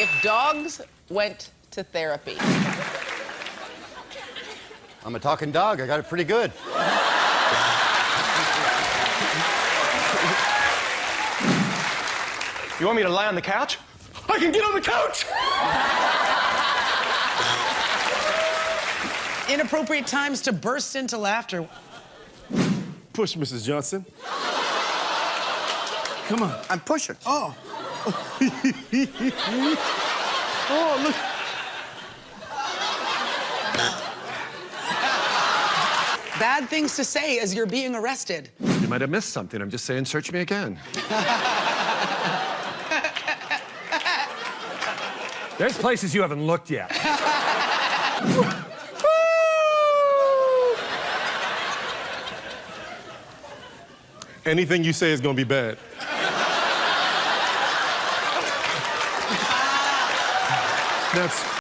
If dogs went to therapy. I'm a talking dog. I got it pretty good. You want me to lie on the couch? I can get on the couch! Inappropriate times to burst into laughter. Push, Mrs. Johnson. Come on. I'm pushing. Oh. Oh, look. Bad things to say as you're being arrested. You might have missed something. I'm just saying, search me again. There's places you haven't looked yet. Anything you say is gonna be bad. That's